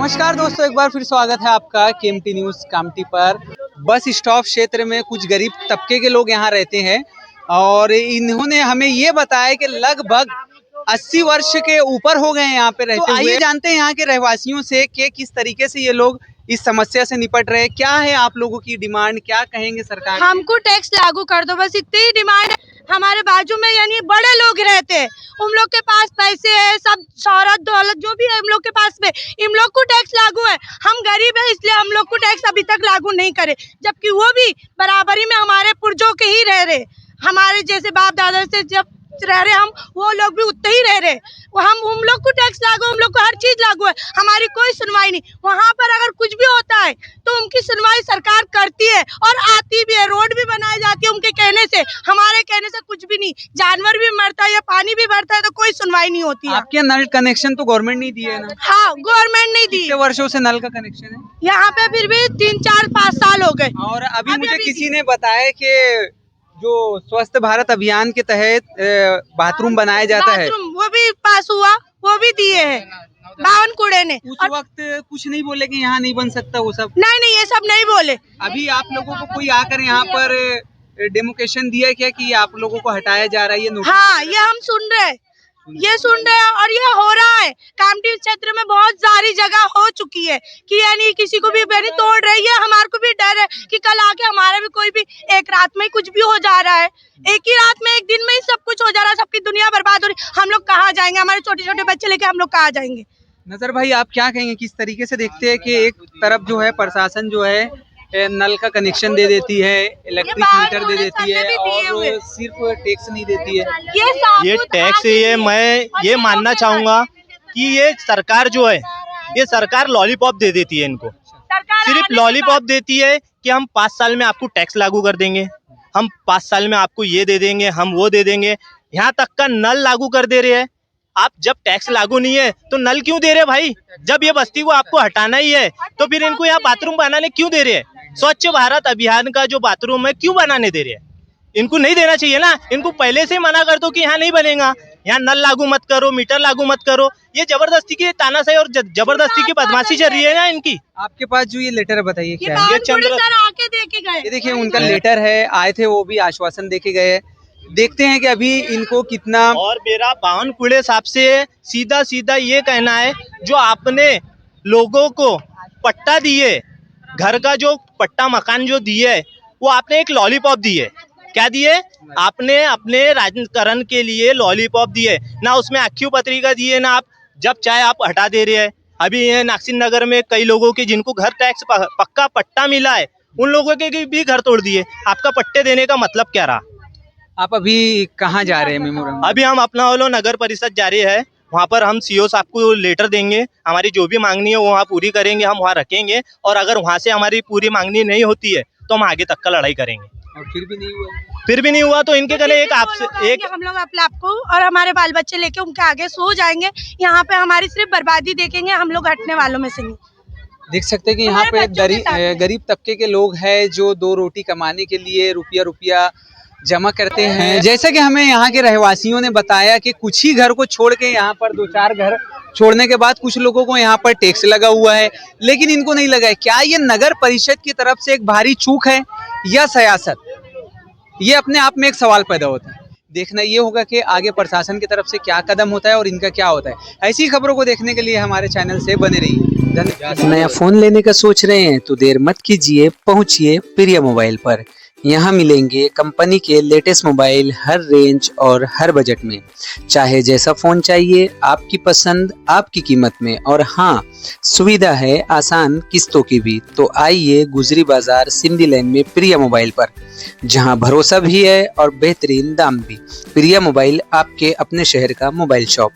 नमस्कार दोस्तों, एक बार फिर स्वागत है आपका केएमटी न्यूज़ कामटी पर। बस स्टॉप क्षेत्र में कुछ गरीब तबके के लोग यहाँ रहते हैं और इन्होंने हमें ये बताया कि लगभग 80 वर्ष के ऊपर हो गए हैं यहाँ पे रहते हुए। आइए जानते हैं यहाँ के रहवासियों से कि किस तरीके से ये लोग इस समस्या से निपट रहे हैं। क्या है आप लोगों की डिमांड, क्या कहेंगे सरकार? हमको टैक्स लागू कर दो, बस इतनी ही डिमांड है। हमारे बाजू में यानी बड़े लोग रहते हैं, उन लोग के पास पैसे है, सब शौहरत दौलत जो भी है हम लोग के पास में, इन लोग को टैक्स लागू है। हम गरीब है इसलिए हम लोग को टैक्स अभी तक लागू नहीं करे, जबकि वो भी बराबरी में हमारे पुरजों के ही रह रहे, हमारे जैसे बाप दादा से जब रह रहे हम, वो लोग भी उतने ही रह रहे। वो हम लोग को टैक्स लागू, हम लोग को हर चीज लागू है, हमारी कोई सुनवाई नहीं। वहाँ पर अगर कुछ भी होता है तो उनकी सुनवाई सरकार करती है और आती भी है, रोड भी बनाई जाती है उनके कहने से, हमारे कहने से कुछ भी नहीं। जानवर भी मरता है या पानी भी भरता है तो कोई सुनवाई नहीं होती है। आपके नल कनेक्शन तो गवर्नमेंट नहीं दिए ना? हाँ, गवर्नमेंट नहीं दी। कितने वर्षों से नल का कनेक्शन है यहाँ पे? फिर भी 3, 4, 5 साल हो गए। और अभी मुझे किसी ने बताया कि जो स्वच्छ भारत अभियान के तहत बाथरूम बनाया जाता है, वो भी पास हुआ, वो भी दिए हैं बावन कूड़े ने। उस वक्त कुछ नहीं बोले कि यहाँ नहीं बन सकता वो सब? नहीं, ये सब नहीं बोले। अभी आप लोगों को कोई आकर यहाँ पर डेमोक्रेशन दिया क्या कि आप लोगों को हटाया जा रहा है? ये हाँ, ये हम सुन रहे हैं, और ये हो रहा है। कामटी क्षेत्र में बहुत सारी जगह हो चुकी है कि यानी किसी को भी बेनी तोड़ रही है। हमारे को भी डर है कि कल आके हमारा भी कोई भी एक रात में कुछ भी हो जा रहा है, एक ही रात में, एक दिन में ही सब कुछ हो जा रहा है, सबकी दुनिया बर्बाद हो रही। हम लोग कहाँ जाएंगे? हमारे छोटे छोटे बच्चे लेके हम लोग कहाँ जाएंगे? नजर भाई, आप क्या कहेंगे? किस तरीके से देखते हैं कि एक तरफ जो है प्रशासन जो है नल का कनेक्शन दे देती है, इलेक्ट्रिक मीटर दे देती है और सिर्फ टैक्स नहीं देती है। ये टैक्स, मैं ये मानना चाहूँगा कि ये सरकार जो है, ये सरकार लॉलीपॉप दे देती है इनको। सिर्फ लॉलीपॉप देती है कि हम 5 साल में आपको टैक्स लागू कर देंगे, हम 5 साल में आपको ये दे देंगे, हम वो दे देंगे। यहाँ तक का नल लागू कर दे रहे हैं। आप जब टैक्स लागू नहीं है तो नल क्यों दे रहे भाई? जब ये बस्ती को आपको हटाना ही है तो फिर इनको यहाँ बाथरूम बनाने क्यों दे रहे हैं? स्वच्छ भारत अभियान का जो बाथरूम है क्यों बनाने दे रहे हैं? इनको नहीं देना चाहिए ना। इनको पहले से मना कर दो कि यहाँ नहीं बनेगा, यहाँ नल लागू मत करो, मीटर लागू मत करो। ये जबरदस्ती की तानाशाही और जबरदस्ती की बदमाशी चल रही है ना इनकी। आपके पास जो ये लेटर बताइए क्या है? ये चंद्र सर आके देके गए। ये देखिए उनका लेटर है, आए थे वो भी आश्वासन देके गए। देखते हैं कि अभी इनको कितना। और मेरा बावन कुड़े साहब से सीधा सीधा ये कहना है, जो आपने लोगों को पट्टा दिए, घर का जो पट्टा मकान जो दिए, वो आपने एक लॉलीपॉप दिए। क्या दिए? आपने अपने राजनीतिकरण के लिए लॉलीपॉप दिए ना, उसमें अक्षय पत्रिका दिए ना। आप जब चाहे आप हटा दे रहे हैं। अभी ये नागसिन नगर में कई लोगों के जिनको घर टैक्स पक्का पट्टा मिला है, उन लोगों के भी घर तोड़ दिए। आपका पट्टे देने का मतलब क्या रहा? आप अभी कहाँ जा रहे हैं मेमोरेंडम? अभी हम अपना वालों नगर परिषद जा रहे हैं, वहाँ पर हम सीओ साहब को लेटर देंगे, हमारी जो भी मांगनी है वो वहाँ पूरी करेंगे, हम वहाँ रखेंगे। और अगर वहाँ से हमारी पूरी मांगनी नहीं होती है तो हम आगे तक का लड़ाई करेंगे। और फिर भी नहीं हुआ तो इनके गले एक आपसे एक हम लोग अपने आपको और हमारे बाल बच्चे लेके उनके आगे सो जाएंगे। यहाँ पे हमारी सिर्फ बर्बादी देखेंगे, हम लोग हटने वालों में से नहीं। देख सकते हैं कि यहाँ पे गरीब तबके के लोग हैं जो 2 रोटी कमाने के लिए रुपया जमा करते हैं। जैसे कि हमें यहाँ के रहवासियों ने बताया कि कुछ ही घर को छोड़ के यहाँ पर 2-4 घर छोड़ने के बाद कुछ लोगों को यहाँ पर टैक्स लगा हुआ है, लेकिन इनको नहीं लगा है। क्या ये नगर परिषद की तरफ से एक भारी चूक है या सियासत? ये अपने आप में एक सवाल पैदा होता है। देखना ये होगा कि आगे प्रशासन की तरफ से क्या कदम होता है और इनका क्या होता है। ऐसी खबरों को देखने के लिए हमारे चैनल से बने रहिए। धन्यवाद। नया फोन लेने का सोच रहे हैं तो देर मत कीजिए, पहुंचिए प्रिया मोबाइल पर। यहाँ मिलेंगे कंपनी के लेटेस्ट मोबाइल हर रेंज और हर बजट में। चाहे जैसा फ़ोन चाहिए, आपकी पसंद आपकी कीमत में। और हाँ, सुविधा है आसान किस्तों की भी। तो आइए गुजरी बाजार सिंधी लाइन में प्रिया मोबाइल पर, जहाँ भरोसा भी है और बेहतरीन दाम भी। प्रिया मोबाइल, आपके अपने शहर का मोबाइल शॉप।